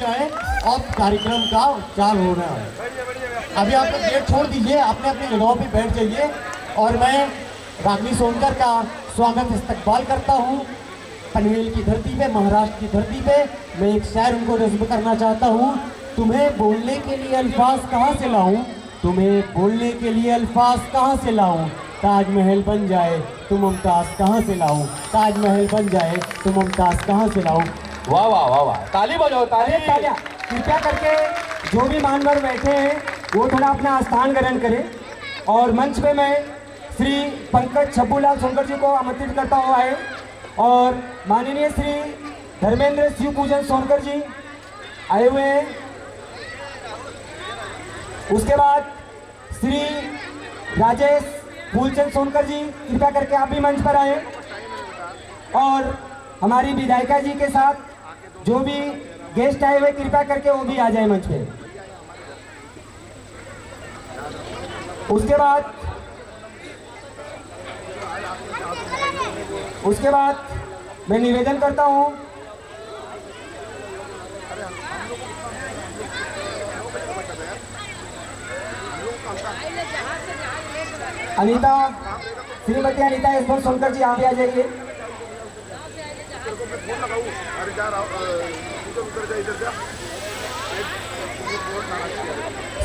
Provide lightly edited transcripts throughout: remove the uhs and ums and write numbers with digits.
जाए और कार्यक्रम का चालू होना है। अभी आप लोग गेट छोड़ दीजिए, अपने अपने जगहों पे बैठ जाइए और मैं रागनी सोनकर का स्वागत इस्तकबाल करता हूँ। पनवेल की धरती पे, महाराष्ट्र की धरती पे मैं एक शायर उनको नज़्म करना चाहता हूँ। तुम्हें बोलने के लिए अल्फाज कहाँ से लाऊं, तुम्हें बोलने के लिए अल्फाज कहाँ से लाऊं, ताजमहल बन जाए तो मुमताज़ कहाँ से लाऊं, ताजमहल बन जाए तो मुमताज़ कहाँ से लाऊं। वाह वाह वाह वाह, ताली बजाओ, ताली। तालियां। कृपया करके जो भी मान्यवर बैठे हैं वो थोड़ा अपना स्थान ग्रहण करें और मंच पे मैं श्री पंकज छब्बूलाल सोनकर जी को आमंत्रित करता हुआ है और माननीय श्री धर्मेंद्र शिव पूजन सोनकर जी आए हुए हैं। उसके बाद श्री राजेश फूलचंद सोनकर जी, कृपया करके आप भी मंच पर आए और हमारी विधायिका जी के साथ जो भी गेस्ट आए हुए कृपया करके वो भी आ जाए मंच पे। उसके बाद मैं निवेदन करता हूं अनीता, श्रीमती अनीता यशवंत सोनकर जी आप भी आ जाइए।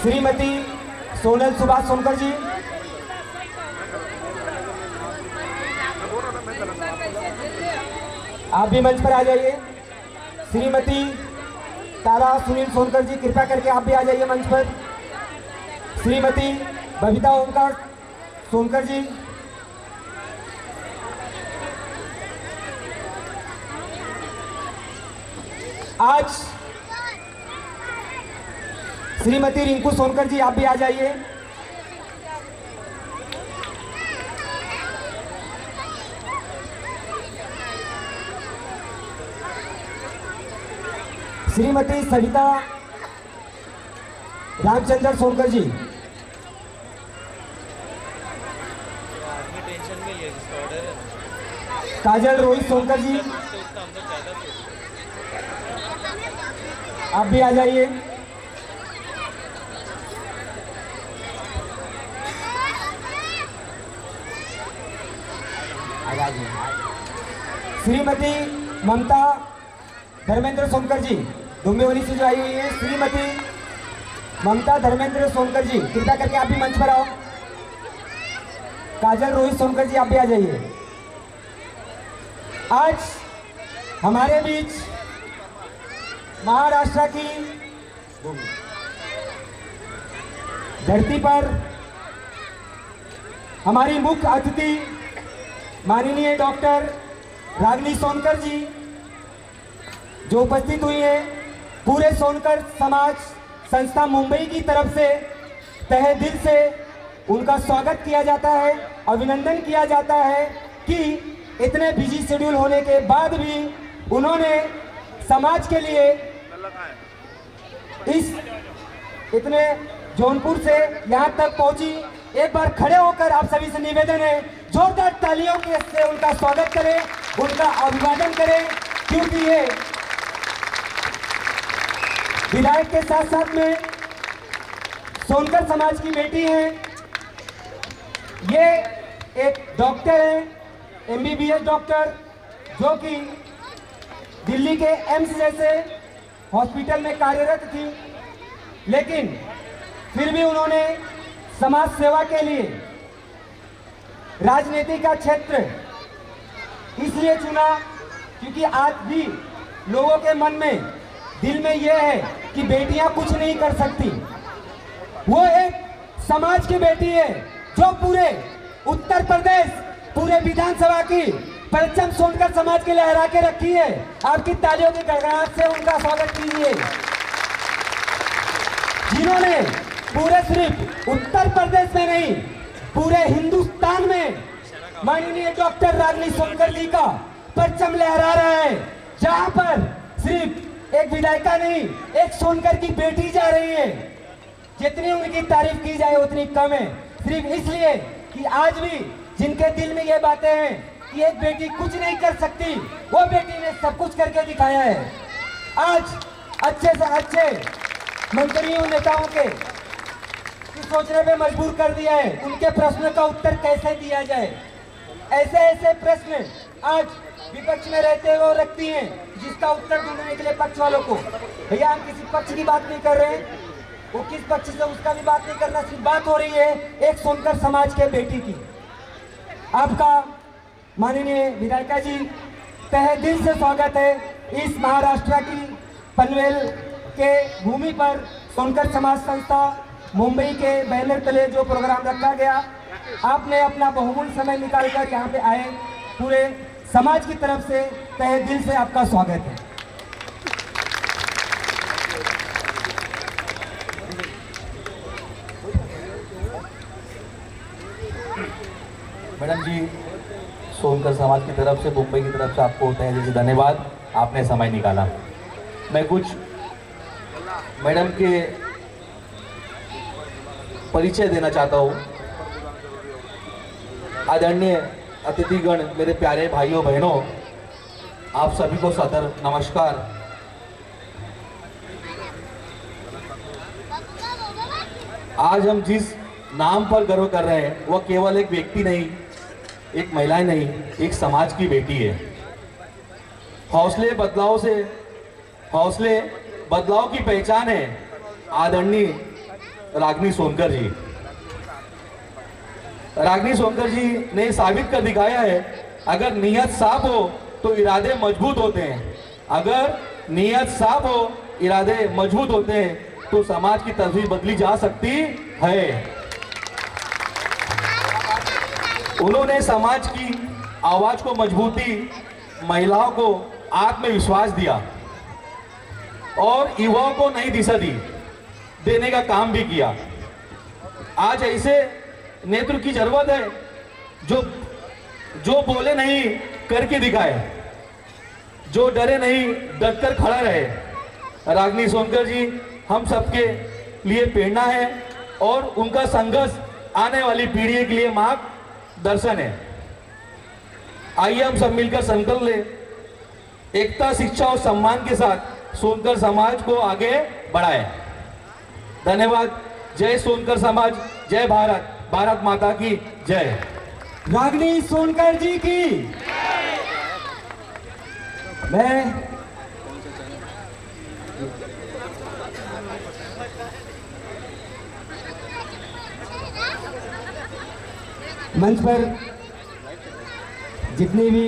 श्रीमती सोनल सुभाष सोनकर जी, आप भी मंच पर आ जाइए। श्रीमती तारा सुनील सोनकर जी, कृपया करके आप भी आ जाइए मंच पर। श्रीमती बबीता ओमकार सोनकर जी, आज श्रीमती रिंकू सोनकर जी आप भी आ जाइए। श्रीमती सविता रामचंद्र सोनकर जी, काजल रोहित सोनकर जी आप भी आ जाइए। श्रीमती ममता धर्मेंद्र सोनकर जी, डोंबिवली से जो आई हुई है, श्रीमती ममता धर्मेंद्र सोनकर जी, कृपया करके आप भी मंच पर आओ। काजल रोहित सोनकर जी आप भी आ जाइए। आज हमारे बीच महाराष्ट्र की धरती पर हमारी मुख्य अतिथि माननीय डॉक्टर रागनी सोनकर जी जो उपस्थित हुई हैं, पूरे सोनकर समाज संस्था मुंबई की तरफ से तहे दिल से उनका स्वागत किया जाता है, अभिनंदन किया जाता है कि इतने बिजी शेड्यूल होने के बाद भी उन्होंने समाज के लिए इस इतने जौनपुर से यहाँ तक पहुंची। एक बार खड़े होकर आप सभी से निवेदन है, जोरदार तालियों के से उनका स्वागत करें, उनका अभिवादन करें, क्योंकि ये विधायक के साथ साथ में सोनकर समाज की बेटी है। ये एक डॉक्टर है, MBBS डॉक्टर, जो कि दिल्ली के एम्स जैसे हॉस्पिटल में कार्यरत थी, लेकिन फिर भी उन्होंने समाज सेवा के लिए राजनीति का क्षेत्र इसलिए चुना क्योंकि आज भी लोगों के मन में, दिल में यह है कि बेटियां कुछ नहीं कर सकती। वो एक समाज की बेटी है जो पूरे उत्तर प्रदेश, पूरे विधानसभा की परचम सोनकर समाज के लहरा के रखी है। आपकी तालियों की गड़गड़ाहट से उनका स्वागत कीजिए, जिन्होंने पूरे सिर्फ उत्तर प्रदेश में नहीं, पूरे हिंदुस्तान में माननीय डॉक्टर रागनी सोनकर जी का परचम लहरा रहा है। जहां पर सिर्फ एक विधायिका नहीं, एक सोनकर की बेटी जा रही है। जितनी उनकी तारीफ की जाए उतनी कम है, सिर्फ इसलिए कि आज भी जिनके दिल में ये बातें हैं कि एक बेटी कुछ नहीं कर सकती, वो बेटी ने सब कुछ करके दिखाया है। आज अच्छे से अच्छे मंत्रियों नेताओं के सोचने पे मजबूर कर दिया है। उनके प्रश्न का उत्तर कैसे दिया जाए, ऐसे ऐसे प्रश्न आज विपक्ष में रहते हुए वो रखती हैं, जिसका उत्तर ढूंढने के लिए पक्ष वालों को, भैया हम किसी पक्ष की बात नहीं कर रहे हैं, वो किस पक्ष से उसका भी बात नहीं करना, सिर्फ बात हो रही है एक सोनकर समाज के बेटी की। आपका माननीय विधायिका जी, तहे दिल से स्वागत है इस महाराष्ट्र की पनवेल के भूमि पर सोनकर समाज संस्था मुंबई के बैनर तले जो प्रोग्राम रखा गया, आपने अपना बहुमूल्य समय निकालकर यहाँ पे आए, पूरे समाज की तरफ से तहे दिल से आपका स्वागत है। मैडम जी, सोनकर समाज की तरफ से, मुंबई की तरफ से आपको तहे दिल से धन्यवाद, आपने समय निकाला। मैं कुछ मैडम के परिचय देना चाहता हूँ। आदरणीय अतिथिगण, मेरे प्यारे भाइयों बहनों, आप सभी को सादर नमस्कार। आज हम जिस नाम पर गर्व कर रहे हैं वह केवल एक व्यक्ति नहीं, एक महिला नहीं, एक समाज की बेटी है। हौसले बदलाव की पहचान है आदरणीय रागिनी सोनकर जी। रागिनी सोनकर जी ने साबित कर दिखाया है, अगर नीयत साफ हो तो इरादे मजबूत होते हैं। अगर नीयत साफ हो, इरादे मजबूत होते हैं, तो समाज की तस्वीर बदली जा सकती है। उन्होंने समाज की आवाज को मजबूती, महिलाओं को आत्मविश्वास दिया और युवाओं को नई दिशा देने का काम भी किया। आज ऐसे नेतृत्व की जरूरत है जो बोले नहीं करके दिखाए, जो डरे नहीं डटकर खड़ा रहे। रागिनी सोनकर जी हम सबके लिए प्रेरणा है और उनका संघर्ष आने वाली पीढ़ी के लिए मार्गदर्शन है। आइए हम सब मिलकर संकल्प लें, एकता, शिक्षा और सम्मान के साथ सोनकर समाज को आगे बढ़ाएं। धन्यवाद। जय सोनकर समाज, जय भारत, भारत माता की जय। रागिनी सोनकर जी की मैं मंच पर जितने भी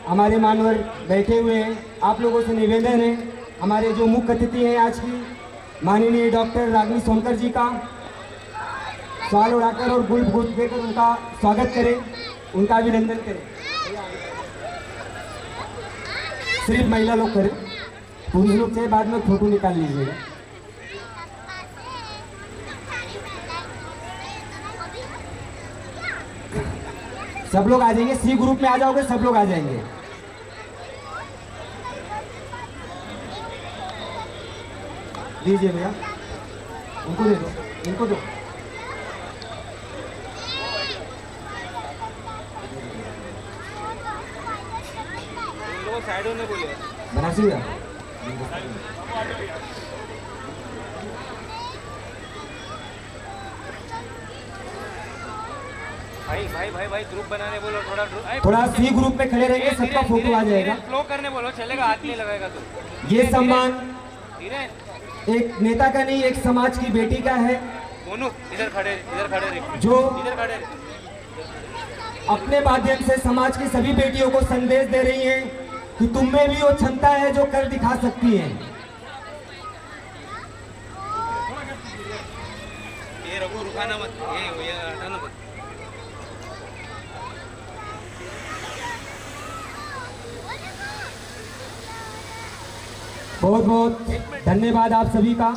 हमारे मानवर बैठे हुए हैं, आप लोगों से निवेदन है, हमारे जो मुख्य अतिथि हैं आज की माननीय डॉक्टर रागिनी सोनकर जी का सवाल उड़ाकर और गुल देकर उनका स्वागत करें, उनका अभिनंदन करें। सिर्फ महिला लोग करें, पुरुष लोग से बाद में फोटो निकाल लीजिएगा। सब लोग आ जाएंगे, सी ग्रुप में आ जाओगे, सब लोग आ जाएंगे। दीजिए भैया, उनको दे दो, इनको दो। साइडों ने बोले बनारसी भैया, भाई ग्रुप बनाने बोलो, थोड़ा सी ग्रुप में खड़े रहेंगे, सबका फोटो आ जाएगा। फ्लो करने बोलो, चलेगा, हाथ नहीं लगाएगा तो। ये सम्मान एक नेता का नहीं, एक समाज की बेटी का है। इधर खड़े जो इधर खड़े अपने माध्यम से समाज की सभी बेटियों को संदेश दे रही हैं कि तुम में भी वो क्षमता है जो कर दिखा सकती है। ये रघु रुकाना मत, ये हटाना मत। बहुत बहुत धन्यवाद आप सभी का।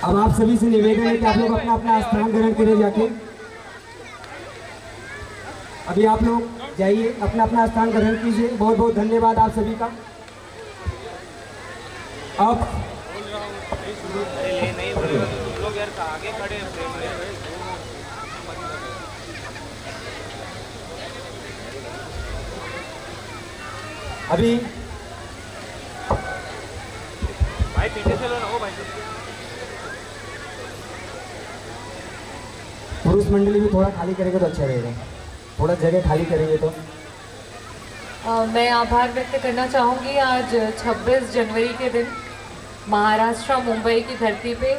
अब आप सभी से निवेदन है कि आप लोग अपना अपना स्थान ग्रहण करें जाके। अभी आप लोग जाइए, अपना अपना स्थान ग्रहण कीजिए। बहुत बहुत धन्यवाद आप सभी का। अब लोग यार आगे खड़े हैं। अभी भाई पीछे से लो ना, हो भाई। पुरुष मंडली भी थोड़ा खाली करेंगे तो अच्छा रहेगा, थोड़ा जगह खाली करेंगे तो। मैं आभार व्यक्त करना चाहूँगी। आज 26 जनवरी के दिन महाराष्ट्र मुंबई की धरती पे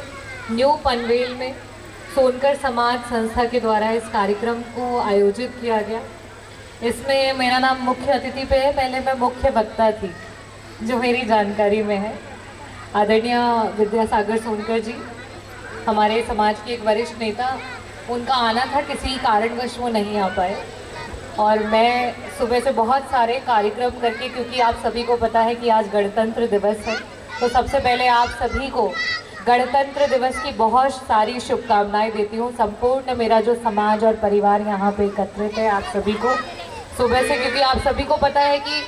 न्यू पनवेल में सोनकर समाज संस्था के द्वारा इस कार्यक्रम को आयोजित किया गया। इसमें मेरा नाम मुख्य अतिथि पे है, पहले मैं मुख्य वक्ता थी जो मेरी जानकारी में है। आदरणीय विद्यासागर सोनकर जी हमारे समाज के एक वरिष्ठ नेता, उनका आना था, किसी कारणवश वो नहीं आ पाए और मैं सुबह से बहुत सारे कार्यक्रम करके, क्योंकि आप सभी को पता है कि आज गणतंत्र दिवस है, तो सबसे पहले आप सभी को गणतंत्र दिवस की बहुत सारी शुभकामनाएं देती हूँ। संपूर्ण मेरा जो समाज और परिवार यहाँ पे एकत्रित है, आप सभी को सुबह से, क्योंकि आप सभी को पता है कि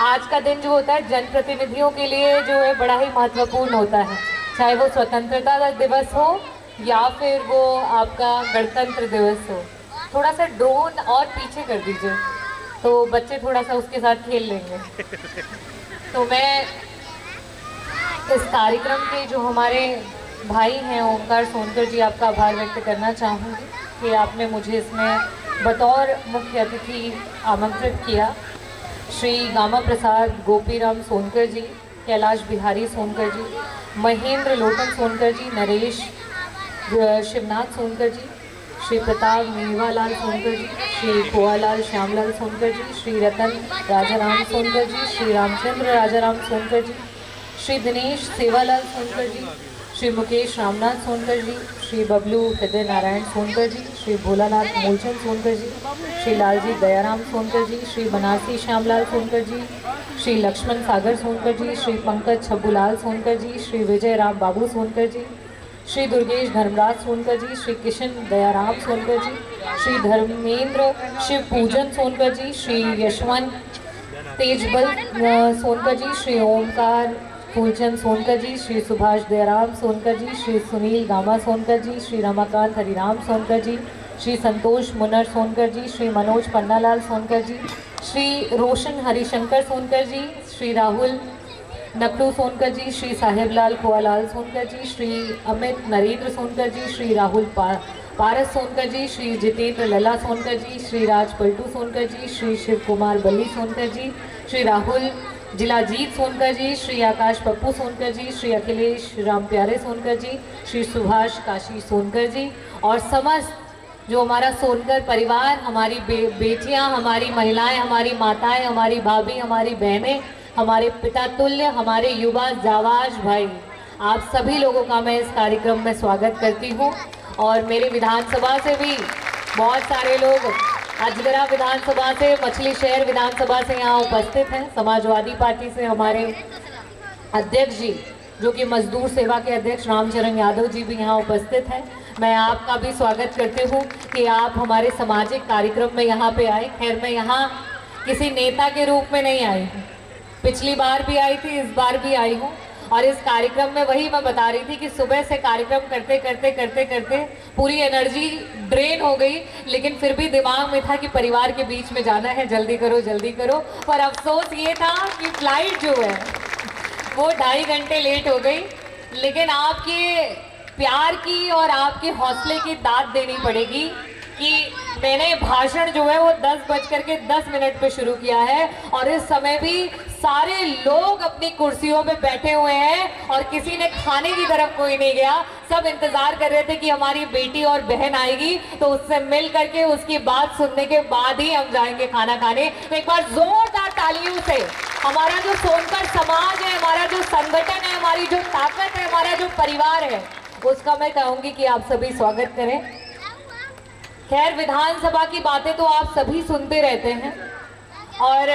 आज का दिन जो होता है जनप्रतिनिधियों के लिए जो है बड़ा ही महत्वपूर्ण होता है, चाहे वो स्वतंत्रता दिवस हो या फिर वो आपका गणतंत्र दिवस हो। थोड़ा सा ड्रोन और पीछे कर दीजिए तो बच्चे थोड़ा सा उसके साथ खेल लेंगे। तो मैं इस कार्यक्रम के जो हमारे भाई हैं ओंकार सोनकर जी, आपका आभार व्यक्त करना चाहूँगी कि आपने मुझे इसमें बतौर मुख्य अतिथि आमंत्रित किया। श्री गामा प्रसाद गोपीराम सोनकर जी, कैलाश बिहारी सोनकर जी, महेंद्र लोटन सोनकर जी, नरेश शिवनाथ सोनकर जी, श्री प्रताप मेवालाल सोनकर जी, श्री खोआलाल श्यामलाल सोनकर जी, श्री रतन राजाराम सोनकर जी, श्री रामचंद्र राजाराम सोनकर जी, श्री दिनेश सेवालाल सोनकर जी, श्री मुकेश रामनाथ सोनकर जी, श्री बबलू हृदय नारायण सोनकर जी, श्री भोलानाथ मूलचंद सोनकर जी, श्री लालजी दयाराम सोनकर जी, श्री बनारसी श्यामलाल सोनकर जी, श्री लक्ष्मण सागर सोनकर जी, श्री पंकज छब्बूलाल सोनकर जी, श्री विजय राम बाबू सोनकर जी, श्री दुर्गेश धर्मराज सोनकर जी, श्री किशन दयाराम सोनकर जी, श्री धर्मेंद्र शिव पूजन सोनकर जी, श्री यशवंत तेजबल सोनकर जी, श्री ओमकार फूलचंद सोनकर जी, श्री सुभाष दयाराम सोनकर जी, श्री सुनील गामा सोनकर जी, श्री रमाकांत हरिराम सोनकर जी, श्री संतोष मुनर सोनकर जी, श्री मनोज पन्नालाल सोनकर जी, श्री रोशन हरिशंकर सोनकर जी, श्री राहुल नकड़ू सोनकर जी, श्री साहेबलाल कुआलाल सोनकर जी, श्री अमित नरेंद्र सोनकर जी, श्री राहुल पारस सोनकर जी, श्री जितेंद्र लला सोनकर जी, श्री राज पलटू सोनकर जी, श्री शिव कुमार बल्ली सोनकर जी, श्री राहुल जिलाजीत सोनकर जी, श्री आकाश पप्पू सोनकर जी, श्री अखिलेश राम प्यारे सोनकर जी, श्री सुभाष काशी सोनकर जी और समस्त जो हमारा सोनकर परिवार, हमारी बेटियां, हमारी महिलाएं, हमारी माताएं, हमारी भाभी, हमारी बहनें, हमारे पिता तुल्य, हमारे युवा जाबाज भाई, आप सभी लोगों का मैं इस कार्यक्रम में स्वागत करती हूं। और मेरे विधानसभा से भी बहुत सारे लोग, अजगरा विधानसभा से, मछली शहर विधानसभा से यहाँ उपस्थित हैं। समाजवादी पार्टी से हमारे अध्यक्ष जी जो कि मजदूर सेवा के अध्यक्ष रामचरण यादव जी भी यहाँ उपस्थित हैं। मैं आपका भी स्वागत करती हूँ कि आप हमारे सामाजिक कार्यक्रम में यहाँ पे आए। खैर मैं यहाँ किसी नेता के रूप में नहीं आई हूँ, पिछली बार भी आई थी, इस बार भी आई हूँ। और इस कार्यक्रम में वही मैं बता रही थी कि सुबह से कार्यक्रम करते करते करते करते पूरी एनर्जी ड्रेन हो गई, लेकिन फिर भी दिमाग में था कि परिवार के बीच में जाना है, जल्दी करो जल्दी करो। पर अफसोस ये था कि फ्लाइट जो है वो 2.5 घंटे लेट हो गई, लेकिन आपके प्यार की और आपके हौसले की दाद देनी पड़ेगी कि मैंने भाषण जो है वो 10:10 पे शुरू किया है और इस समय भी सारे लोग अपनी कुर्सियों पे बैठे हुए हैं और किसी ने खाने की तरफ कोई नहीं गया। सब इंतजार कर रहे थे कि हमारी बेटी और बहन आएगी तो उससे मिल करके उसकी बात सुनने के बाद ही हम जाएंगे खाना खाने। तो एक बार जोरदार तालियों से हमारा जो सोनकर समाज है, हमारा जो संगठन है, हमारी जो ताकत है, हमारा जो परिवार है, उसका मैं कहूँगी कि आप सभी स्वागत करें। खैर विधानसभा की बातें तो आप सभी सुनते रहते हैं और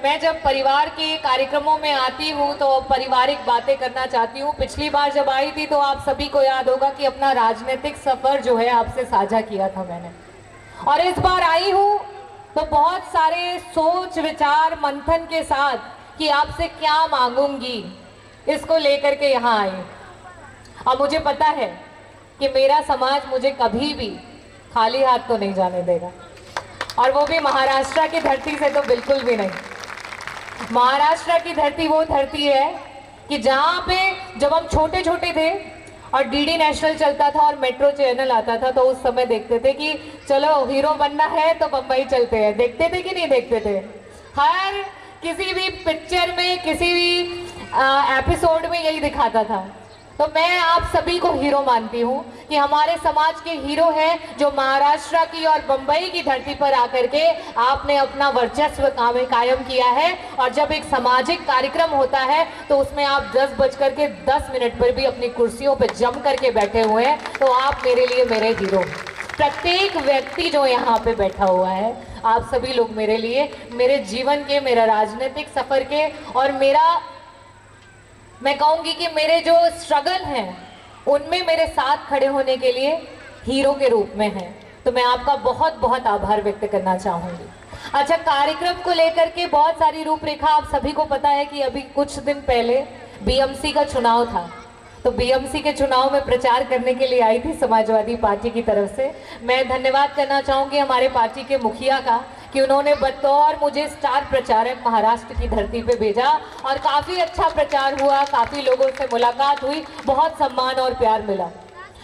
मैं जब परिवार के कार्यक्रमों में आती हूँ तो पारिवारिक बातें करना चाहती हूँ। पिछली बार जब आई थी तो आप सभी को याद होगा कि अपना राजनीतिक सफर जो है आपसे साझा किया था मैंने, और इस बार आई हूँ तो बहुत सारे सोच विचार मंथन के साथ कि आपसे क्या मांगूंगी, इसको लेकर के यहाँ आई। अब मुझे पता है कि मेरा समाज मुझे कभी भी खाली हाथ तो नहीं जाने देगा, और वो भी महाराष्ट्र की धरती से तो बिल्कुल भी नहीं। महाराष्ट्र की धरती वो धरती है कि जहाँ पे जब हम छोटे छोटे थे और डीडी नेशनल चलता था और मेट्रो चैनल आता था, तो उस समय देखते थे कि चलो हीरो बनना है तो बम्बई चलते हैं। देखते थे कि नहीं देखते थे? हर किसी भी पिक्चर में, किसी भी एपिसोड में यही दिखाता था। तो मैं आप सभी को हीरो मानती हूँ कि हमारे समाज के हीरो हैं जो महाराष्ट्र की और बम्बई की धरती पर आकर के आपने अपना वर्चस्व कायम किया है। और जब एक सामाजिक कार्यक्रम होता है तो उसमें आप 10:10 पर भी अपनी कुर्सियों पर जम करके बैठे हुए हैं, तो आप मेरे लिए मेरे हीरो। प्रत्येक व्यक्ति जो यहाँ पे बैठा हुआ है, आप सभी लोग मेरे लिए, मेरे जीवन के, मेरा राजनीतिक सफर के और मैं कहूँगी कि मेरे जो स्ट्रगल हैं उनमें मेरे साथ खड़े होने के लिए हीरो के रूप में हैं। तो मैं आपका बहुत बहुत आभार व्यक्त करना चाहूँगी। अच्छा, कार्यक्रम को लेकर के बहुत सारी रूपरेखा आप सभी को पता है कि अभी कुछ दिन पहले बीएमसी का चुनाव था। तो बीएमसी के चुनाव में प्रचार करने के लिए आई थी समाजवादी पार्टी की तरफ से। मैं धन्यवाद करना चाहूँगी हमारे पार्टी के मुखिया का कि उन्होंने बतौर मुझे स्टार प्रचारक महाराष्ट्र की धरती पे भेजा और काफ़ी अच्छा प्रचार हुआ, काफ़ी लोगों से मुलाकात हुई, बहुत सम्मान और प्यार मिला।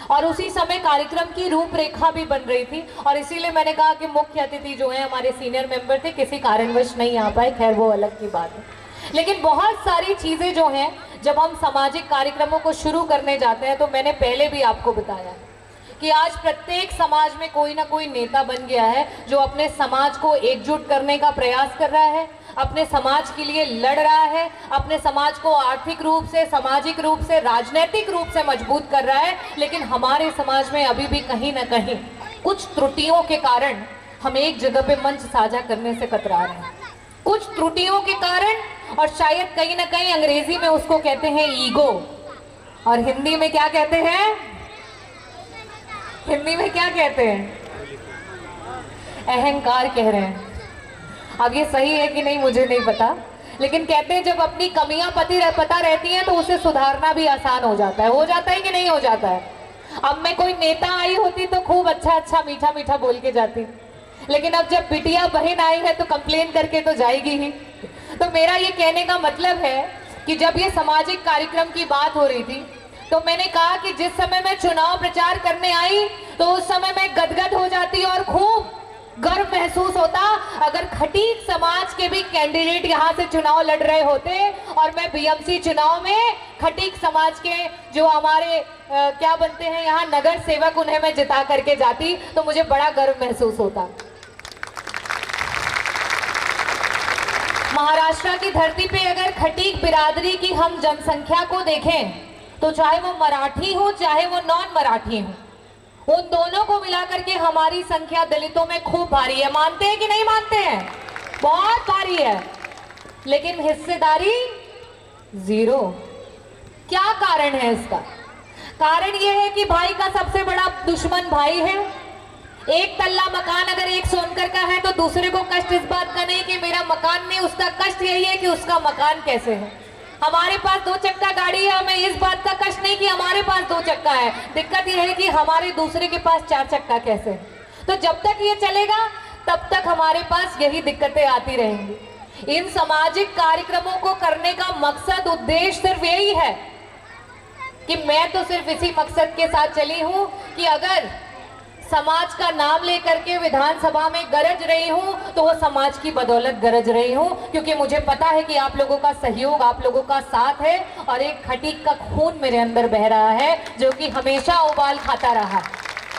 और उसी समय कार्यक्रम की रूपरेखा भी बन रही थी और इसीलिए मैंने कहा कि मुख्य अतिथि जो है हमारे सीनियर मेंबर थे, किसी कारणवश नहीं आ पाए, खैर वो अलग की बात है। लेकिन बहुत सारी चीज़ें जो हैं, जब हम सामाजिक कार्यक्रमों को शुरू करने जाते हैं, तो मैंने पहले भी आपको बताया कि आज प्रत्येक समाज में कोई ना कोई नेता बन गया है जो अपने समाज को एकजुट करने का प्रयास कर रहा है, अपने समाज के लिए लड़ रहा है, अपने समाज को आर्थिक रूप से, सामाजिक रूप से, राजनीतिक रूप से मजबूत कर रहा है। लेकिन हमारे समाज में अभी भी कहीं ना कहीं कुछ त्रुटियों के कारण हम एक जगह पे मंच साझा करने से कतरा रहे हैं, कुछ त्रुटियों के कारण। और शायद कहीं ना कहीं अंग्रेजी में उसको कहते हैं ईगो, और हिंदी में क्या कहते हैं? हिंदी में क्या कहते हैं? अहंकार कह रहे हैं। अब ये सही है कि नहीं मुझे नहीं पता, लेकिन कहते हैं जब अपनी कमियां पता रहती हैं तो उसे सुधारना भी आसान हो जाता है कि नहीं हो जाता है? अब मैं कोई नेता आई होती तो खूब अच्छा मीठा मीठा बोल के जाती, लेकिन अब जब बिटिया बहन आई है तो कंप्लेन करके तो जाएगी ही। तो मेरा ये कहने का मतलब है कि जब ये सामाजिक कार्यक्रम की बात हो रही थी तो मैंने कहा कि जिस समय मैं चुनाव प्रचार करने आई तो उस समय मैं गदगद हो जाती और खूब गर्व महसूस होता अगर खटीक समाज के भी कैंडिडेट यहाँ से चुनाव लड़ रहे होते और मैं बीएमसी चुनाव में खटीक समाज के जो हमारे क्या बनते हैं यहाँ नगर सेवक, उन्हें मैं जिता करके जाती तो मुझे बड़ा गर्व महसूस होता। महाराष्ट्र की धरती पे अगर खटीक बिरादरी की हम जनसंख्या को देखें तो चाहे वो मराठी हो चाहे वो नॉन मराठी हो, उन दोनों को मिलाकर के हमारी संख्या दलितों में खूब भारी है। मानते हैं कि नहीं मानते हैं? बहुत भारी है, लेकिन हिस्सेदारी जीरो। क्या कारण है इसका? कारण यह है कि भाई का सबसे बड़ा दुश्मन भाई है। एक तल्ला मकान अगर एक सोनकर का है तो दूसरे को कष्ट इस बात का नहीं कि मेरा मकान नहीं, उसका कष्ट यही है कि उसका मकान कैसे है। हमारे पास 2 चक्का गाड़ी है, हमें इस बात का कष्ट नहीं कि हमारे पास 2 चक्का है, दिक्कत यह है कि हमारे दूसरे के पास 4 चक्का कैसे है। तो जब तक ये चलेगा तब तक हमारे पास यही दिक्कतें आती रहेंगी। इन सामाजिक कार्यक्रमों को करने का मकसद, उद्देश्य सिर्फ यही है कि मैं तो सिर्फ इसी मकसद के साथ चली हूं कि अगर समाज का नाम लेकर के विधानसभा में गरज रही हूं तो वो समाज की बदौलत गरज रही हूं, क्योंकि मुझे पता है कि आप लोगों का सहयोग, आप लोगों का साथ है और एक खटीक का खून मेरे अंदर बह रहा है जो कि हमेशा उबाल खाता रहा।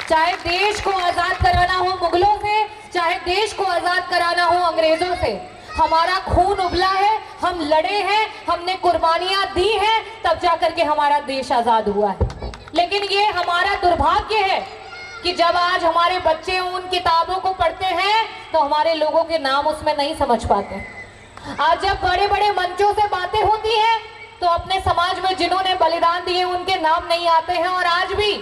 चाहे देश को आजाद कराना हो मुगलों से, चाहे देश को आजाद कराना हो अंग्रेजों से, हमारा खून उबला है, हम लड़े हैं, हमने कुर्बानियां दी हैं, तब जाकर के हमारा देश आजाद हुआ है। लेकिन ये हमारा दुर्भाग्य है कि जब आज हमारे बच्चे उन किताबों को पढ़ते हैं तो हमारे लोगों के नाम उसमें नहीं समझ पाते। आज जब बड़े बड़े मंचों से बातें होती हैं तो अपने समाज में जिन्होंने बलिदान दिए उनके नाम नहीं आते हैं। और आज भी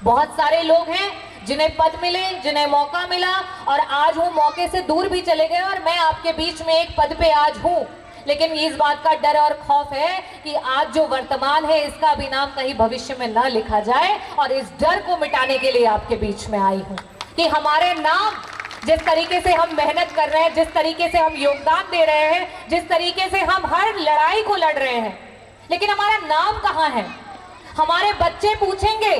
बहुत सारे लोग हैं जिन्हें पद मिले, जिन्हें मौका मिला और आज वो मौके से दूर भी चले गए और मैं आपके बीच में एक पद पे आज हूँ, लेकिन इस बात का डर और खौफ है कि आज जो वर्तमान है इसका भी नाम कहीं भविष्य में ना लिखा जाए, और इस डर को मिटाने के लिए आपके बीच में आई हूँ कि हमारे नाम जिस तरीके से हम मेहनत कर रहे हैं, जिस तरीके से हम योगदान दे रहे हैं, जिस तरीके से हम हर लड़ाई को लड़ रहे हैं, लेकिन हमारा नाम कहाँ है? हमारे बच्चे पूछेंगे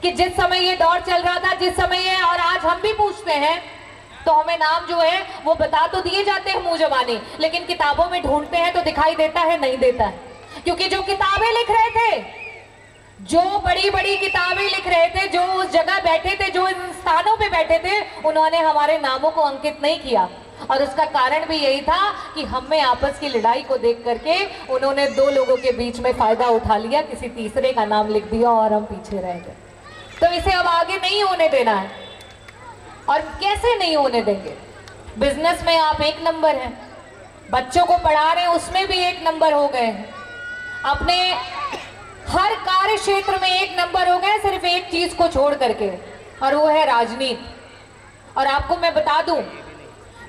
कि जिस समय ये दौर चल रहा था, जिस समय ये, और आज हम भी पूछते हैं, तो हमें नाम जो है वो बता तो दिए जाते हैं मुंह जबानी, लेकिन किताबों में ढूंढते हैं तो दिखाई देता है नहीं देता है। क्योंकि जो किताबें लिख रहे थे, जो बड़ी बड़ी किताबें लिख रहे थे, जो उस जगह बैठे थे, जो इन स्थानों पे बैठे थे, उन्होंने हमारे नामों को अंकित नहीं किया। और उसका कारण भी यही था कि हम में आपस की लड़ाई को देख करके उन्होंने दो लोगों के बीच में फायदा उठा लिया, किसी तीसरे का नाम लिख दिया और हम पीछे रह गए। तो इसे अब आगे नहीं होने देना है। और कैसे नहीं होने देंगे? बिजनेस में आप एक नंबर हैं, बच्चों को पढ़ा रहे हैं उसमें भी एक नंबर हो गए हैं, अपने हर कार्य क्षेत्र में एक नंबर हो गए, सिर्फ एक चीज को छोड़ करके, और वो है राजनीति। और आपको मैं बता दूं,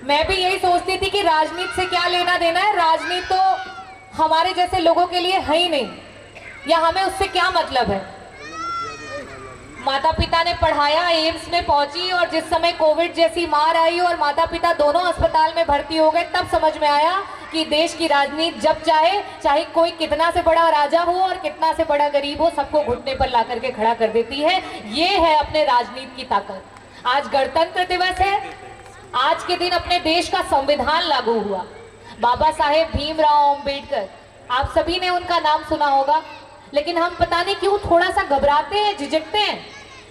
मैं भी यही सोचती थी कि राजनीति से क्या लेना देना है, राजनीति तो हमारे जैसे लोगों के लिए है ही नहीं, या हमें उससे क्या मतलब है। माता पिता ने पढ़ाया, एम्स में पहुंची, और जिस समय कोविड जैसी मार आई और माता पिता दोनों अस्पताल में भर्ती हो गए, तब समझ में आया कि देश की राजनीति जब चाहे, चाहे कोई कितना से बड़ा राजा हो और कितना से बड़ा गरीब हो, सबको घुटने पर ला करके खड़ा कर देती है। ये है अपने राजनीति की ताकत। आज गणतंत्र दिवस है, आज के दिन अपने देश का संविधान लागू हुआ। बाबा साहेब भीमराव अंबेडकर, आप सभी ने उनका नाम सुना होगा, लेकिन हम पता नहीं क्यों थोड़ा सा घबराते हैं, झिझकते हैं।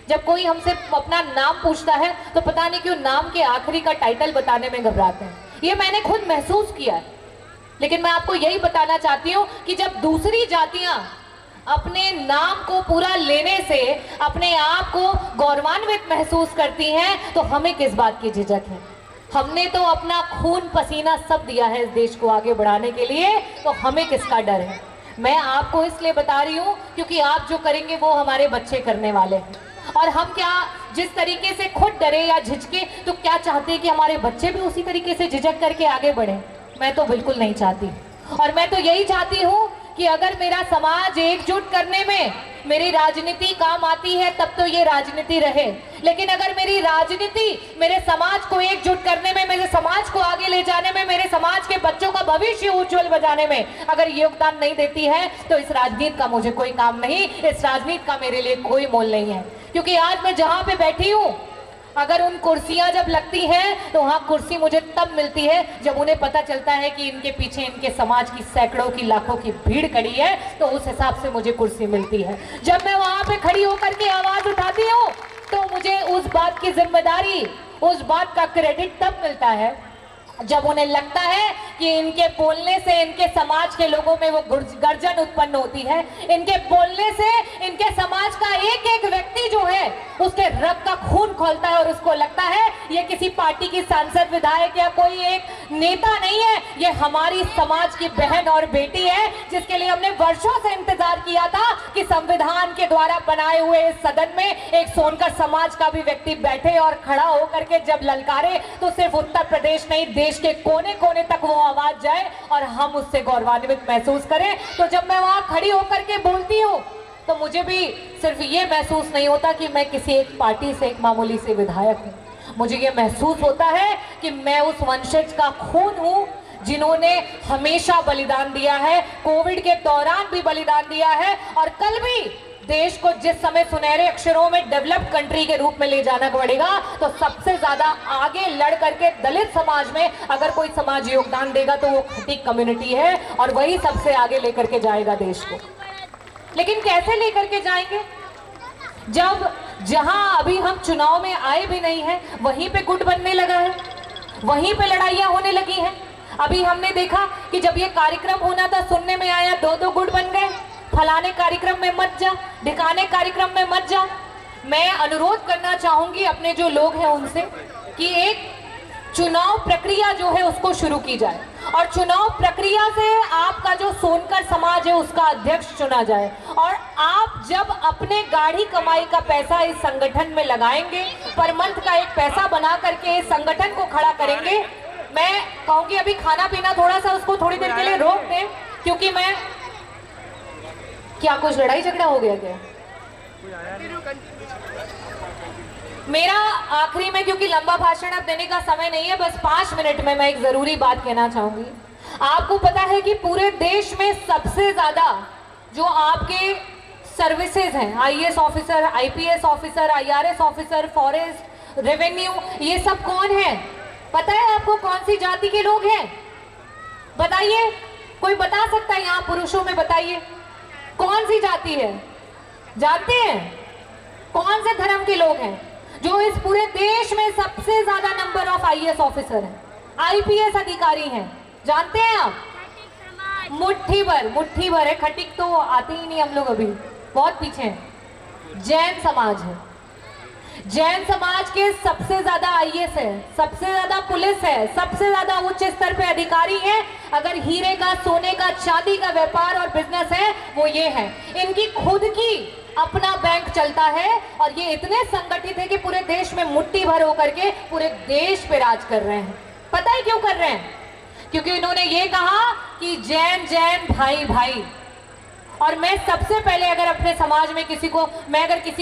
जब कोई हमसे अपना नाम पूछता है तो पता नहीं क्यों नाम के आखिरी का टाइटल बताने में घबराते हैं। ये मैंने खुद महसूस किया है। लेकिन मैं आपको यही बताना चाहती हूँ कि जब दूसरी जातियां अपने नाम को पूरा लेने से अपने आप को गौरवान्वित महसूस करती हैं, तो हमें किस बात की झिझक है? हमने तो अपना खून पसीना सब दिया है इस देश को आगे बढ़ाने के लिए, तो हमें किसका डर है? मैं आपको इसलिए बता रही हूँ क्योंकि आप जो करेंगे वो हमारे बच्चे करने वाले हैं। और हम क्या जिस तरीके से खुद डरे या झिझके, तो क्या चाहते हैं कि हमारे बच्चे भी उसी तरीके से झिझक करके आगे बढ़े? मैं तो बिल्कुल नहीं चाहती। और मैं तो यही चाहती हूँ कि अगर मेरा समाज एकजुट करने में मेरी राजनीति काम आती है, तब तो ये राजनीति रहे। लेकिन अगर मेरी राजनीति मेरे समाज को एकजुट करने में, मेरे समाज को आगे ले जाने में, मेरे समाज के बच्चों का भविष्य उज्जवल बनाने में अगर योगदान नहीं देती है, तो इस राजनीति का मुझे कोई काम नहीं, इस राजनीति का मेरे लिए कोई मोल नहीं है। क्योंकि आज मैं जहां पे बैठी हूं, अगर उन कुर्सियां जब लगती हैं तो वहां कुर्सी मुझे तब मिलती है जब उन्हें पता चलता है कि इनके पीछे इनके समाज की सैकड़ों की लाखों की भीड़ खड़ी है, तो उस हिसाब से मुझे कुर्सी मिलती है। जब मैं वहां पे खड़ी होकर के आवाज उठाती हूँ तो मुझे उस बात की जिम्मेदारी, उस बात का क्रेडिट तब मिलता है जब उन्हें लगता है कि इनके बोलने से इनके समाज के लोगों में वो गर्जन उत्पन्न होती है। इनके बोलने से इनके समाज का एक एक व्यक्ति जो है उसके रग का खून खौलता है और उसको लगता है ये किसी पार्टी की सांसद, विधायक या कोई एक नेता नहीं है, ये हमारी समाज की बहन और बेटी है, जिसके लिए हमने वर्षों से इंतजार किया था कि संविधान के द्वारा बनाए हुए इस सदन में एक सोनकर समाज का भी व्यक्ति बैठे और खड़ा होकर के जब ललकारे तो सिर्फ उत्तर प्रदेश नहीं, देश के कोने कोने तक वो आवाज जाए और हम उससे गौरवान्वित महसूस करें। तो जब मैं वहां खड़ी होकर के बोलती हूँ तो मुझे भी सिर्फ ये महसूस नहीं होता कि मैं किसी एक पार्टी से एक मामूली से विधायक हूँ, मुझे ये महसूस होता है कि मैं उस वंशज का खून हूँ जिन्होंने हमेशा बलिदान दिया है, कोविड के दौरान भी बलिदान दिया है, और कल भी देश को जिस समय सुनहरे अक्षरों में डेवलप्ड कंट्री के रूप में ले जाना पड़ेगा, तो सबसे ज्यादा आगे लड़ करके दलित समाज में अगर कोई समाज योगदान देगा तो वो खटीक कम्युनिटी है, और वही सबसे आगे लेकर के जाएगा देश को। लेकिन कैसे लेकर के जाएंगे जब जहां अभी हम चुनाव में आए भी नहीं है वहीं पे गुट बनने लगा है, वहीं पे लड़ाइयां होने लगी हैं। अभी हमने देखा कि जब ये कार्यक्रम होना था, सुनने में आया 2-2 गुट बन गए, फलाने कार्यक्रम में मत जा, ढिकाने कार्यक्रम में मत जा। मैं अनुरोध करना चाहूंगी अपने जो लोग हैं उनसे कि एक चुनाव प्रक्रिया जो है उसको शुरू की जाए, और चुनाव प्रक्रिया से आपका जो सोनकर समाज है उसका अध्यक्ष चुना जाए। और आप जब अपने गाढ़ी कमाई का पैसा इस संगठन में लगाएंगे, पर मंथ का एक पैसा बना करके इस संगठन को खड़ा करेंगे, मैं कहूंगी अभी खाना पीना थोड़ा सा उसको थोड़ी देर के लिए रोक दें, क्योंकि मैं क्या कुछ लड़ाई झगड़ा हो गया क्या? मेरा आखिरी में, क्योंकि लंबा भाषण अब देने का समय नहीं है, बस 5 मिनट में मैं एक जरूरी बात कहना चाहूंगी। आपको पता है कि पूरे देश में सबसे ज्यादा जो आपके सर्विसेज हैं, IAS officer, IPS officer, IRS officer, forest, revenue, ये सब कौन है? पता है आपको कौन सी जाति के लोग हैं? बताइए, कोई बता सकता है यहाँ पुरुषों में? बताइए कौन सी जाति है? जानते हैं कौन से धर्म के लोग हैं जो इस पूरे देश में सबसे ज्यादा नंबर ऑफ आईएएस ऑफिसर हैं, आईपीएस अधिकारी हैं? जानते हैं आप? मुट्ठी भर है। खटिक तो आते ही नहीं हम लोग, अभी बहुत पीछे हैं। जैन समाज है। जैन समाज के सबसे ज्यादा आईएएस है, सबसे ज्यादा पुलिस है, सबसे ज्यादा उच्च स्तर पे अधिकारी हैं। अगर हीरे का, सोने का, चांदी का व्यापार और बिजनेस है वो ये है। इनकी खुद की अपना बैंक चलता है और ये इतने संगठित है कि पूरे देश में मुट्ठी भर होकर के पूरे देश पे राज कर रहे हैं। पता है क्यों कर रहे हैं? क्योंकि इन्होंने ये कहा कि जैन जैन भाई भाई। और मैं सबसे पहले अगर अपने समाज में किसी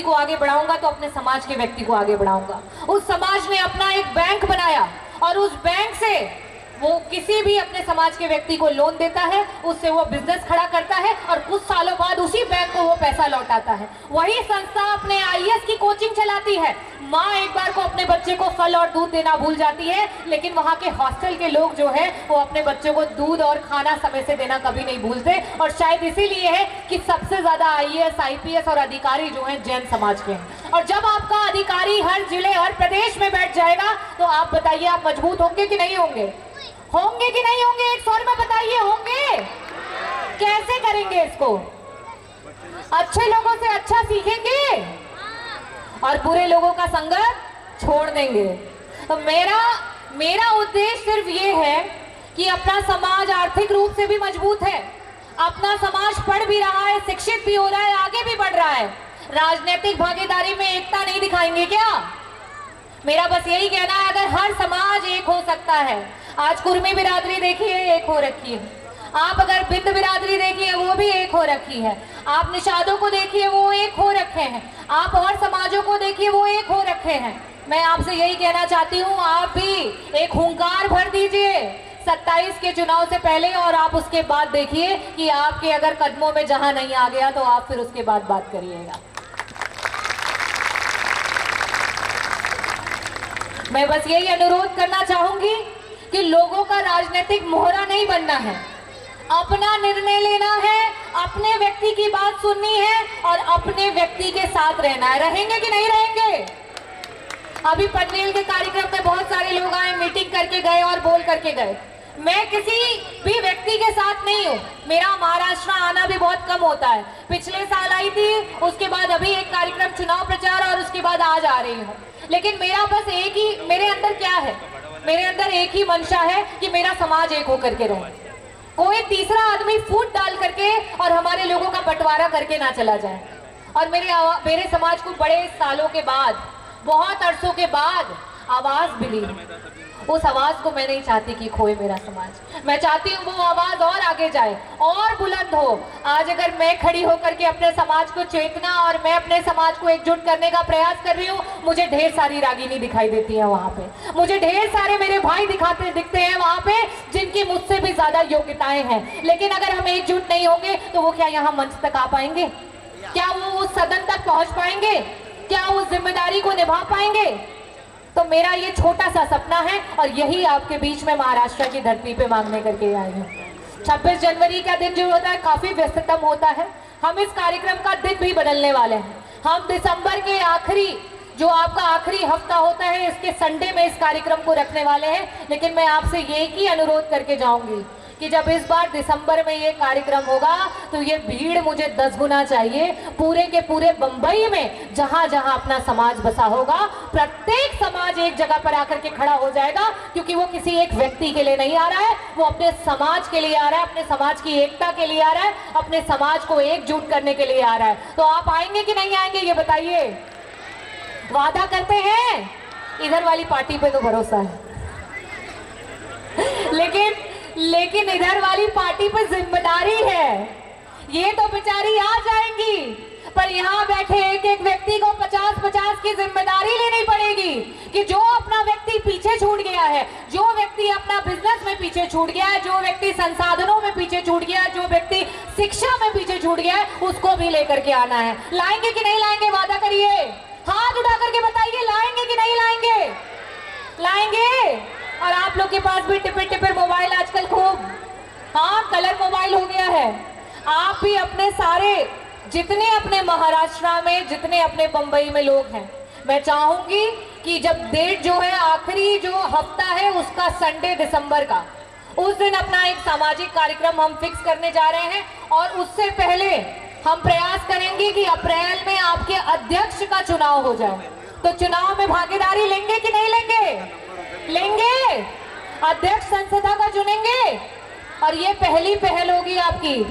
को आगे बढ़ाऊंगा तो अपने समाज के व्यक्ति को आगे बढ़ाऊंगा। उस समाज ने अपना एक बैंक बनाया और उस बैंक से वो किसी भी अपने समाज के व्यक्ति को लोन देता है, उससे वो बिजनेस खड़ा करता है और कुछ सालों बाद उसी बैंक को वो पैसा लौटाता है। वही संस्था अपने आईएएस की कोचिंग चलाती है। माँ एक बार को अपने बच्चे को फल और दूध देना भूल जाती है, लेकिन वहाँ के हॉस्टल के लोग जो है वो अपने बच्चों को दूध और खाना समय से देना कभी नहीं भूलते। और शायद इसीलिए है कि सबसे ज्यादा आईएएस, आईपीएस और अधिकारी जो हैं जैन समाज के हैं। और जब आपका अधिकारी हर जिले, हर प्रदेश में बैठ जाएगा तो आप बताइए, आप मजबूत होंगे कि नहीं होंगे? होंगे कि नहीं होंगे? एक स्वर में बताइए, होंगे? कैसे करेंगे इसको? अच्छे लोगों से अच्छा सीखेंगे और बुरे लोगों का संगत छोड़ देंगे। तो मेरा उद्देश्य सिर्फ ये है कि अपना समाज आर्थिक रूप से भी मजबूत है, अपना समाज पढ़ भी रहा है, शिक्षित भी हो रहा है, आगे भी बढ़ रहा है। राजनीतिक भागीदारी में एकता नहीं दिखाएंगे क्या? मेरा बस यही कहना है, अगर हर समाज एक हो सकता है। आज कुर्मी बिरादरी देखिए एक हो रखी है, आप अगर बिंद बिरादरी देखिए वो भी एक हो रखी है, आप निषादों को देखिए वो एक हो रखे हैं, आप और समाजों को देखिए वो एक हो रखे हैं। मैं आपसे यही कहना चाहती हूँ, आप भी एक हुंकार भर दीजिए 27 के चुनाव से पहले, और आप उसके बाद देखिए कि आपके अगर कदमों में जहां नहीं आ गया तो आप फिर उसके बाद बात करिएगा। मैं बस यही अनुरोध करना चाहूंगी कि लोगों का राजनीतिक मोहरा नहीं बनना है, अपना निर्णय लेना है, अपने व्यक्ति की बात सुननी है और अपने व्यक्ति के साथ रहना है। रहेंगे कि नहीं रहेंगे? अभी पनवेल के कार्यक्रम में बहुत सारे लोग आए, मीटिंग करके गए और बोल करके गए। मैं किसी भी व्यक्ति के साथ नहीं हूँ। मेरा महाराष्ट्र आना भी बहुत कम होता है। पिछले साल आई थी, उसके बाद अभी एक कार्यक्रम चुनाव प्रचार और उसके बाद आज आ रही हूँ। लेकिन मेरा बस एक ही, मेरे अंदर क्या है, मेरे अंदर एक ही मंशा है कि मेरा समाज एक होकर के रहे। कोई तीसरा आदमी फूट डाल करके और हमारे लोगों का बंटवारा करके ना चला जाए। और मेरे समाज को बड़े सालों के बाद, बहुत अरसों के बाद आवाज मिली। उस आवाज को मैं नहीं चाहती कि खोए मेरा समाज। मैं चाहती हूँ वो आवाज और आगे जाए और बुलंद हो। आज अगर मैं खड़ी होकर के अपने समाज को चेतना और मैं अपने समाज को एकजुट करने का प्रयास कर रही हूँ, मुझे ढेर सारी रागिनी दिखाई देती है वहाँ पे, मुझे ढेर सारे मेरे भाई दिखते हैं वहाँ पे जिनकी मुझसे भी ज्यादा योग्यताएं हैं। लेकिन अगर हम एकजुट नहीं होंगे तो वो क्या यहाँ मंच तक आ पाएंगे? क्या वो उस सदन तक पहुंच पाएंगे? क्या उस जिम्मेदारी को निभा पाएंगे? तो मेरा ये छोटा सा सपना है और यही आपके बीच में महाराष्ट्र की धरती पे मांगने करके आई हूँ। 26 जनवरी का दिन जो होता है काफी व्यस्ततम होता है। हम इस कार्यक्रम का दिन भी बदलने वाले हैं। हम दिसंबर के आखिरी, जो आपका आखिरी हफ्ता होता है, इसके संडे में इस कार्यक्रम को रखने वाले हैं। लेकिन मैं आपसे ये ही अनुरोध करके जाऊंगी कि जब इस बार दिसंबर में ये कार्यक्रम होगा तो ये भीड़ मुझे 10 गुना चाहिए। पूरे के पूरे बंबई में जहां जहां अपना समाज बसा होगा, प्रत्येक समाज एक जगह पर आकर के खड़ा हो जाएगा, क्योंकि वो किसी एक व्यक्ति के लिए नहीं आ रहा है, वो अपने समाज के लिए आ रहा है, अपने समाज की एकता के लिए आ रहा है, अपने समाज को एकजुट करने के लिए आ रहा है। तो आप आएंगे कि नहीं आएंगे ये बताइए? वादा करते हैं? इधर वाली पार्टी पे तो भरोसा है, लेकिन इधर वाली पार्टी पर जिम्मेदारी है। ये तो बेचारी आ जाएंगी पर यहाँ बैठे एक एक व्यक्ति को 50-50 की जिम्मेदारी लेनी पड़ेगी कि जो अपना व्यक्ति पीछे छूट गया है, जो व्यक्ति अपना बिजनेस में पीछे छूट गया है, जो व्यक्ति संसाधनों में पीछे छूट गया है, जो व्यक्ति शिक्षा में पीछे छूट गया है, उसको भी लेकर के आना है। लाएंगे कि नहीं लाएंगे? वादा करिए, हाथ उठा करके बताइए, लाएंगे कि नहीं लाएंगे? लाएंगे। और आप लोग के पास भी टिपे टिपे मोबाइल आजकल खूब, हाँ, कलर मोबाइल हो गया है। आप भी अपने सारे जितने अपने महाराष्ट्र में, जितने अपने बंबई में लोग हैं, मैं चाहूंगी कि जब डेट जो है, आखिरी जो हफ्ता है उसका संडे दिसंबर का, उस दिन अपना एक सामाजिक कार्यक्रम हम फिक्स करने जा रहे हैं। और उससे पहले हम प्रयास करेंगे कि अप्रैल में आपके अध्यक्ष का चुनाव हो जाए। तो चुनाव में भागीदारी लेंगे कि नहीं लेंगे? लेंगे। अध्यक्ष संसदा का चुनेंगे और ये पहली पहल होगी आपकी,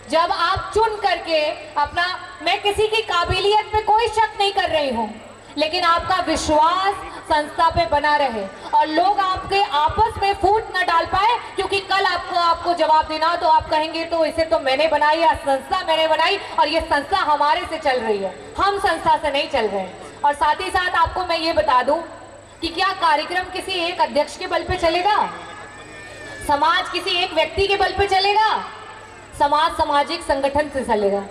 जब आप चुन करके अपना, मैं किसी की काबिलियत पे कोई शक नहीं कर रही हूँ, लेकिन आपका विश्वास संस्था पे बना रहे और लोग आपके आपस में फूट न डाल पाए, क्योंकि कल आपको जवाब देना तो आप कहेंगे तो इसे तो मैंने बनाई, या संस्था मैंने बनाई, और ये संस्था हमारे से चल रही है, हम संस्था से नहीं चल रहे। और साथ ही साथ आपको मैं ये बता दूं कि क्या कार्यक्रम किसी एक अध्यक्ष के बल पे चलेगा? समाज किसी एक व्यक्ति के बल पे चलेगा? समाज सामाजिक संगठन से चलेगा।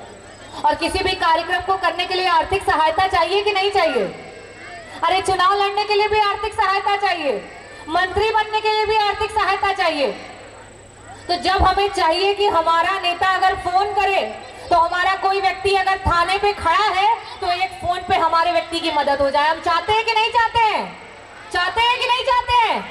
और किसी भी कार्यक्रम को करने के लिए आर्थिक सहायता चाहिए कि नहीं चाहिए? अरे चुनाव लड़ने के लिए भी आर्थिक सहायता चाहिए, मंत्री बनने के लिए भी आर्थिक सहायता चाहिए। तो जब हमें चाहिए कि हमारा नेता अगर फोन करे, तो हमारा कोई व्यक्ति अगर थाने पे खड़ा है तो एक फोन पे हमारे व्यक्ति की मदद हो जाए। हम चाहते हैं कि नहीं चाहते हैं? चाहते हैं कि नहीं चाहते हैं?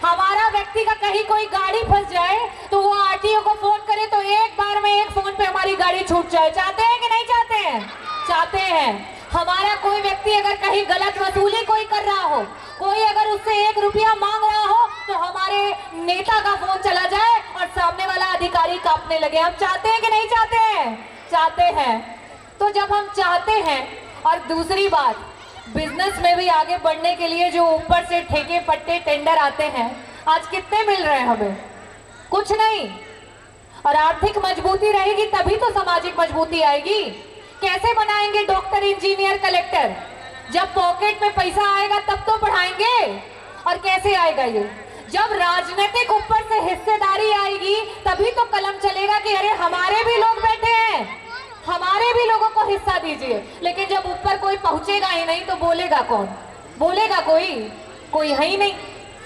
हमारा व्यक्ति का कहीं कोई गाड़ी फंस जाए तो वो आरटीओ को फोन करे तो एक बार में एक फोन पे हमारी गाड़ी छूट जाए। चाहते हैं कि नहीं चाहते हैं? चाहते हैं। हमारा कोई व्यक्ति अगर कहीं गलत वसूली कोई कर रहा हो, कोई अगर उससे 1 रुपया मांग रहा हो, तो हमारे नेता का फोन चला जाए और सामने वाला अधिकारी कांपने लगे। हम चाहते हैं कि नहीं चाहते हैं? चाहते हैं। तो जब हम चाहते हैं, और दूसरी बात, बिजनेस में भी आगे बढ़ने के लिए जो ऊपर से ठेके पट्टे टेंडर आते हैं, आज कितने मिल रहे हैं हमें? कुछ नहीं। और आर्थिक मजबूती रहेगी तभी तो सामाजिक मजबूती आएगी। कैसे बनाएंगे डॉक्टर, इंजीनियर, कलेक्टर? जब पॉकेट में पैसा आएगा तब तो पढ़ाएंगे। और कैसे आएगा ये? जब राजनीतिक ऊपर से हिस्सेदारी आएगी तभी तो कलम चलेगा कि अरे हमारे भी लोग बैठे हैं, हमारे भी लोगों को हिस्सा दीजिए। लेकिन जब ऊपर कोई पहुंचेगा ही नहीं तो बोलेगा कौन? बोलेगा कोई है ही नहीं।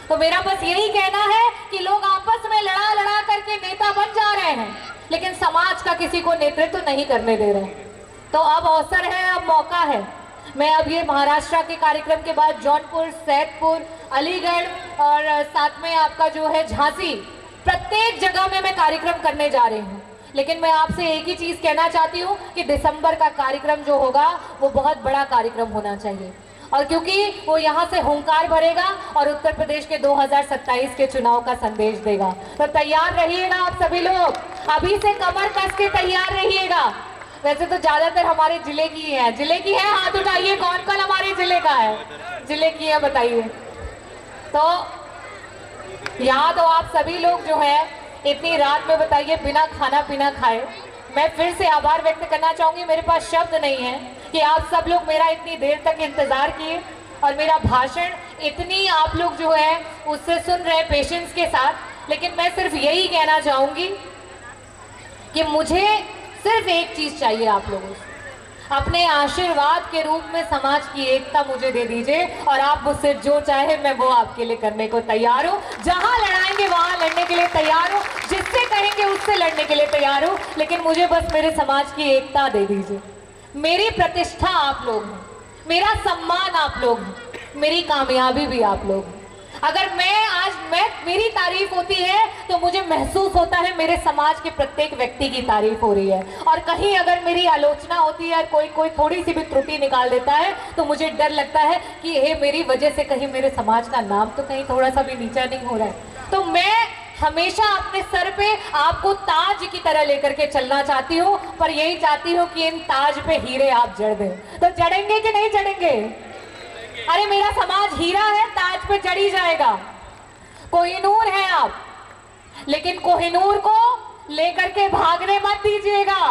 तो मेरा बस यही कहना है कि लोग आपस में लड़ा लड़ा करके नेता बन जा रहे हैं, लेकिन समाज का किसी को नेतृत्व नहीं करने दे रहे। तो अब अवसर है, अब मौका है। मैं अब ये महाराष्ट्र के कार्यक्रम के बाद जौनपुर, सैदपुर, अलीगढ़ और साथ में आपका जो है झांसी, प्रत्येक जगह में मैं कार्यक्रम करने जा रही हूँ। लेकिन मैं आपसे एक ही चीज कहना चाहती हूँ कि दिसंबर का कार्यक्रम जो होगा वो बहुत बड़ा कार्यक्रम होना चाहिए, और क्योंकि वो यहाँ से हुंकार भरेगा और उत्तर प्रदेश के 2027 के चुनाव का संदेश देगा। तो तैयार रहिएगा आप सभी लोग, अभी से कमर कस के तैयार रहिएगा। वैसे तो ज्यादातर हमारे जिले की है। जिले की है, हाथ उठाइए, कौन कौन हमारे जिले का है? जिले की है, बताइए। तो यहाँ तो आप सभी लोग जो है इतनी रात में, बताइए, बिना खाना पीना खाए। मैं फिर से आभार व्यक्त करना चाहूंगी, मेरे पास शब्द नहीं है कि आप सब लोग मेरा इतनी देर तक इंतजार किए और मेरा भाषण इतनी आप लोग जो है उससे सुन रहे हैं पेशेंस के साथ। लेकिन मैं सिर्फ यही कहना चाहूंगी कि मुझे सिर्फ एक चीज चाहिए आप लोगों से, अपने आशीर्वाद के रूप में समाज की एकता मुझे दे दीजिए, और आप मुझसे जो चाहे मैं वो आपके लिए करने को तैयार हूँ। जहां लड़ाएंगे वहां लड़ने के लिए तैयार हूँ, जिससे कहेंगे उससे लड़ने के लिए तैयार हूँ। लेकिन मुझे बस मेरे समाज की एकता दे दीजिए। मेरी प्रतिष्ठा आप लोग हैं, मेरा सम्मान आप लोग हैं, मेरी कामयाबी भी आप लोग हैं। अगर मेरी तारीफ होती है तो मुझे महसूस होता है मेरे समाज के प्रत्येक व्यक्ति की तारीफ हो रही है। और कहीं अगर मेरी आलोचना होती है और कोई थोड़ी सी भी त्रुटि निकाल देता है तो मुझे डर लगता है कि ये मेरी वजह से कहीं मेरे समाज का नाम तो कहीं थोड़ा सा भी नीचा नहीं हो रहा है। तो मैं हमेशा अपने सर पे आपको ताज की तरह लेकर के चलना चाहती हूँ, पर यही चाहती हूँ कि इन ताज पे हीरे आप जड़ दें। तो जड़ेंगे कि नहीं जड़ेंगे? अरे मेरा समाज हीरा है, ताज पे जड़ ही जाएगा। कोहिनूर है आप, लेकिन कोहिनूर को लेकर के भागने मत दीजिएगा।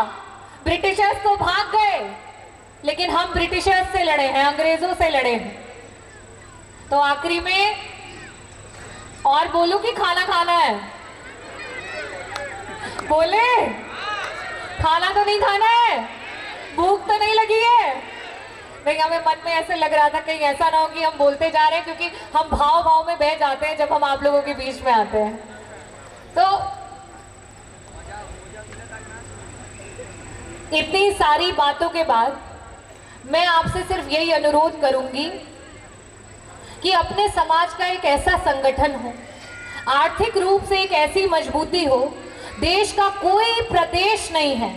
ब्रिटिशर्स तो भाग गए, लेकिन हम ब्रिटिशर्स से लड़े हैं, अंग्रेजों से लड़े हैं। तो आखिरी में और बोलूं कि खाना खाना है? बोले खाना तो नहीं खाना है, भूख तो नहीं लगी है? नहीं, हमें मन में ऐसे लग रहा था कहीं ऐसा ना हो कि हम बोलते जा रहे हैं, क्योंकि हम भाव भाव में बह जाते हैं जब हम आप लोगों के बीच में आते हैं। तो इतनी सारी बातों के बाद मैं आपसे सिर्फ यही अनुरोध करूंगी कि अपने समाज का एक ऐसा संगठन हो, आर्थिक रूप से एक ऐसी मजबूती हो, देश का कोई प्रदेश नहीं है,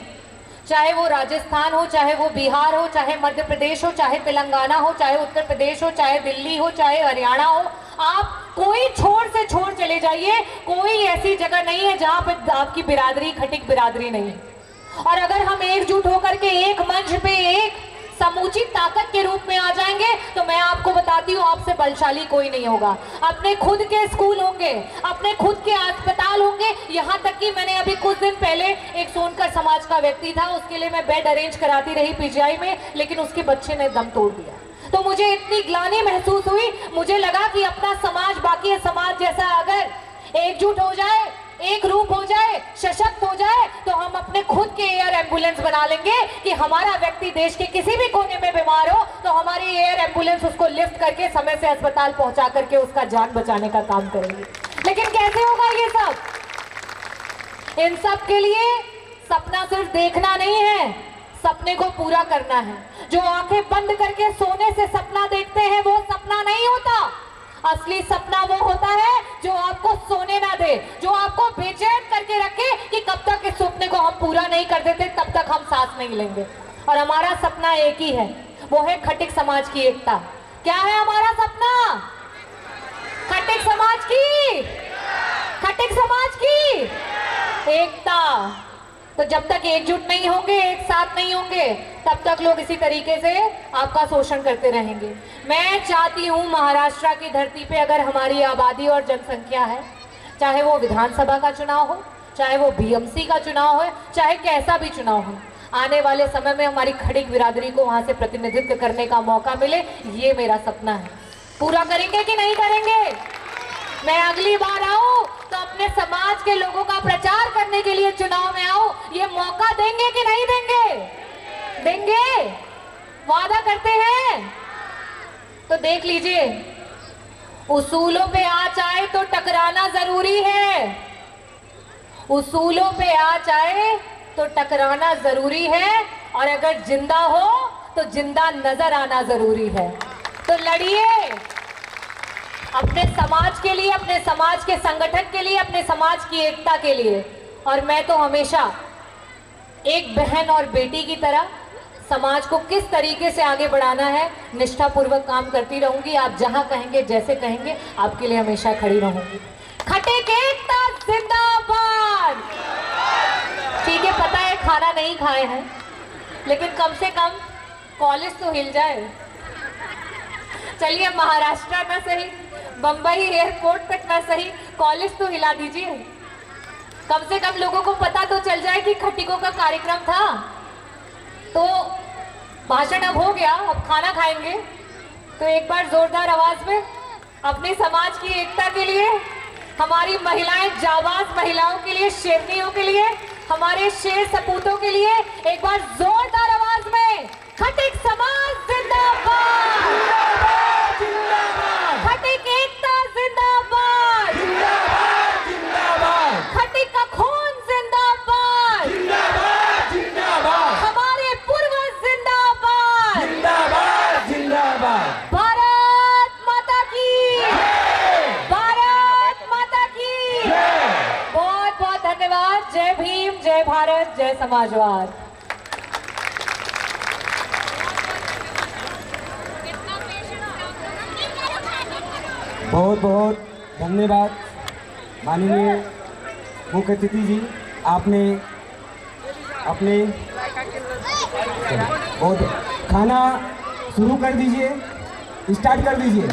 चाहे वो राजस्थान हो, चाहे वो बिहार हो, चाहे मध्य प्रदेश हो, चाहे तेलंगाना हो, चाहे उत्तर प्रदेश हो, चाहे दिल्ली हो, चाहे हरियाणा हो, आप कोई छोर से छोर चले जाइए, कोई ऐसी जगह नहीं है जहां पर आपकी बिरादरी खटिक बिरादरी नहीं है। और अगर हम एकजुट होकर के एक मंच पे एक समूची ताकत के रूप में आ जाएंगे तो मैं आपको बताती हूँ, आपसे बलशाली कोई नहीं होगा। अपने खुद के स्कूल होंगे, अपने खुद के अस्पताल होंगे, यहाँ तक कि मैंने अभी कुछ दिन पहले एक सोनकर समाज का व्यक्ति था, उसके लिए मैं बेड अरेंज कराती रही पीजीआई में, लेकिन उसके बच्चे ने दम तोड़ दिया। तो मुझे इतनी ग्लानि महसूस हुई, मुझे लगा कि अपना समाज बाकी समाज जैसा अगर एकजुट हो जाए, एक रूप हो जाए, सशक्त हो जाए, तो हम अपने खुद के एयर एम्बुलेंस बना लेंगे कि हमारा व्यक्ति देश के किसी भी कोने में बीमार हो तो हमारी एयर एम्बुलेंस उसको लिफ्ट करके समय से अस्पताल पहुंचा करके उसका जान बचाने का काम करेंगे। लेकिन कैसे होगा ये सब? इन सब के लिए सपना सिर्फ देखना नहीं है, सपने को पूरा करना है। जो आंखें बंद करके सोने से सपना देखते हैं वो सपना नहीं होता। असली सपना वो होता है जो आपको सोने ना दे, जो आपको बेचैन करके रखे कि कब तक इस सपने को हम पूरा नहीं कर देते तब तक हम सांस नहीं लेंगे। और हमारा सपना एक ही है, वो है खटिक समाज की एकता। क्या है हमारा सपना? खटिक समाज की, खटिक समाज की एकता। तो जब तक एकजुट नहीं होंगे, एक साथ नहीं होंगे, तब तक लोग इसी तरीके से आपका शोषण करते रहेंगे। मैं चाहती हूँ महाराष्ट्र की धरती पे अगर हमारी आबादी और जनसंख्या है, चाहे वो विधानसभा का चुनाव हो, चाहे वो बीएमसी का चुनाव हो, चाहे कैसा भी चुनाव हो, आने वाले समय में हमारी खटिक बिरादरी को वहाँ से प्रतिनिधित्व करने का मौका मिले, ये मेरा सपना है। पूरा करेंगे कि नहीं करेंगे? मैं अगली बार आऊं तो अपने समाज के लोगों का प्रचार करने के लिए चुनाव में आऊं, ये मौका देंगे कि नहीं देंगे? देंगे, वादा करते हैं। तो देख लीजिए, उसूलों पे आँच आए तो टकराना जरूरी है, उसूलों पे आँच आए तो टकराना जरूरी है, और अगर जिंदा हो तो जिंदा नजर आना जरूरी है। तो लड़िए अपने समाज के लिए, अपने समाज के संगठन के लिए, अपने समाज की एकता के लिए। और मैं तो हमेशा एक बहन और बेटी की तरह समाज को किस तरीके से आगे बढ़ाना है निष्ठापूर्वक काम करती रहूंगी। आप जहां कहेंगे, जैसे कहेंगे, आपके लिए हमेशा खड़ी रहूंगी। खटिक एकता जिंदाबाद। ठीक है, पता है खाना नहीं खाए हैं, लेकिन कम से कम कॉलेज तो हिल जाए। चलिए, महाराष्ट्र ना सही, बंबई एयरपोर्ट तक ना सही, कॉलेज तो हिला दीजिए। कम से कम लोगों को पता तो चल जाए कि खटिकों का कार्यक्रम था। तो भाषण अब हो गया, अब खाना खाएंगे। तो एक बार जोरदार आवाज में अपने समाज की एकता के लिए, हमारी महिलाएं, जाबाज महिलाओं के लिए, शेरनियों के लिए, हमारे शेर सपूतों के लिए एक बार जोरदार आवाज में खटिक समाज जिंदाबाद, खटिक एकता जिंदाबाद, खटिक का खून जिंदाबाद, हमारे पूर्वज जिंदाबाद, भारत माता की, भारत माता की। बहुत बहुत धन्यवाद। जय भीम, जय भारत, जय समाजवाद। बहुत बहुत धन्यवाद माननीय मुख्य अतिथि जी, आपने अपने बहुत खाना शुरू कर दीजिए, स्टार्ट कर दीजिए।